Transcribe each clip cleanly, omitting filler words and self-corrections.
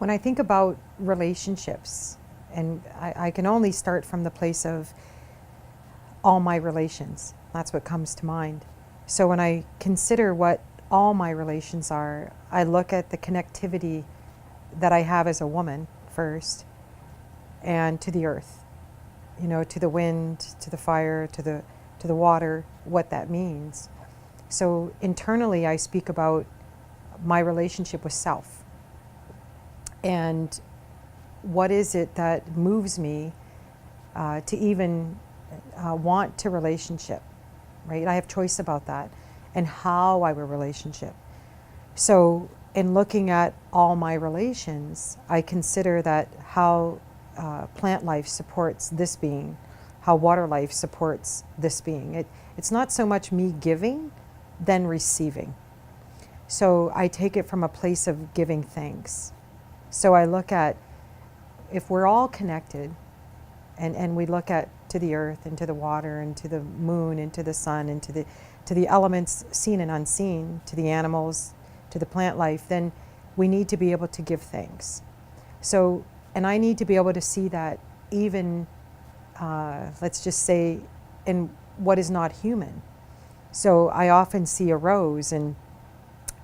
When I think about relationships, and I can only start from the place of all my relations, that's what comes to mind. So when I consider what all my relations are, I look at the connectivity that I have as a woman first, and to the earth, to the wind, to the fire, to the water, what that means. So internally, I speak about my relationship with self. And what is it that moves me to even want to relationship, right? I have choice about that and how I will relationship. So in looking at all my relations, I consider that how plant life supports this being, how water life supports this being. It's not so much me giving, than receiving. So I take it from a place of giving thanks. So I look at, if we're all connected, and we look at to the earth and to the water and to the moon and to the sun and to the elements seen and unseen, to the animals, to the plant life, then we need to be able to give thanks. So, and I need to be able to see that even, let's just say, in what is not human. So I often see a rose, and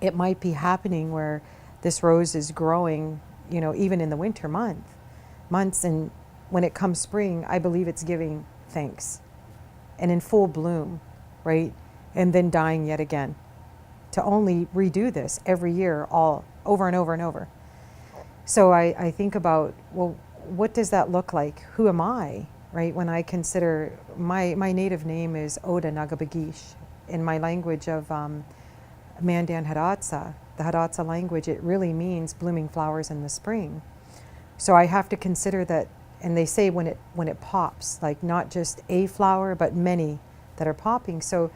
it might be happening where this rose is growing, even in the winter months, and when it comes spring, I believe it's giving thanks, and in full bloom, right? And then dying yet again, to only redo this every year, all over and over and over. So I think about, well, what does that look like? Who am I, right? When I consider, my native name is Oda Nagabagish. In my language of Mandan Hidatsa, the Hidatsa language, it really means blooming flowers in the spring. So I have to consider that, and they say when it pops, like not just a flower, but many that are popping. So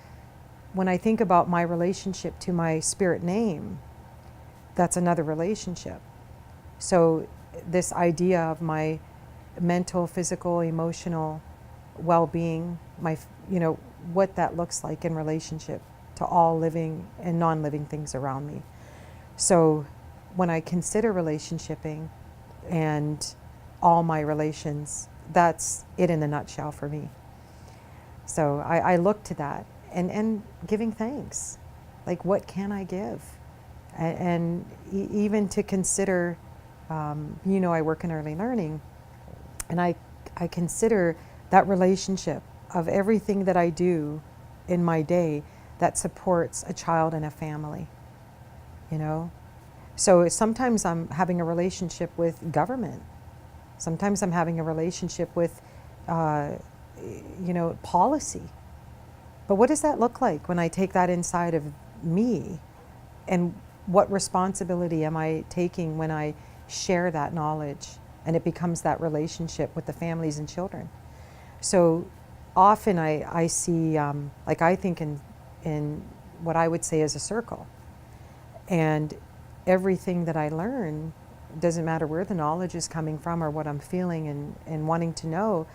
when I think about my relationship to my spirit name, that's another relationship. So this idea of my mental, physical, emotional well-being, what that looks like in relationship to all living and non-living things around me. So when I consider relationshiping and all my relations, that's it in a nutshell for me. So I look to that and giving thanks. Like, what can I give? And even to consider, I work in early learning, and I consider that relationship of everything that I do in my day that supports a child and a family, So sometimes I'm having a relationship with government. Sometimes I'm having a relationship with, policy. But what does that look like when I take that inside of me? And what responsibility am I taking when I share that knowledge and it becomes that relationship with the families and children? So often I see, I think in what I would say is a circle. And everything that I learn, doesn't matter where the knowledge is coming from or what I'm feeling and wanting to know,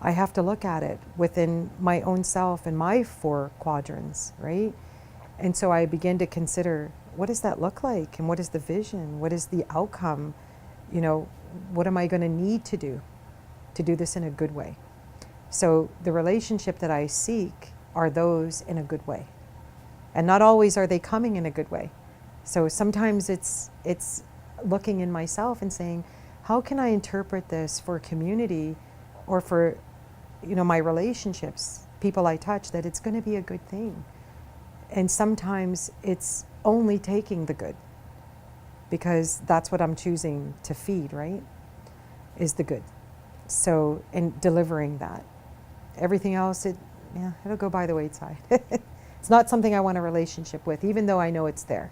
I have to look at it within my own self and my 4 quadrants, right? And so I begin to consider, what does that look like? And what is the vision? What is the outcome? What am I going to need to do this in a good way? So the relationship that I seek are those in a good way. And not always are they coming in a good way. So sometimes it's looking in myself and saying, how can I interpret this for community or for, my relationships, people I touch, that it's going to be a good thing. And sometimes it's only taking the good, because that's what I'm choosing to feed, right? Is the good. So, and delivering that. Everything else, it'll go by the wayside. It's not something I want a relationship with, even though I know it's there.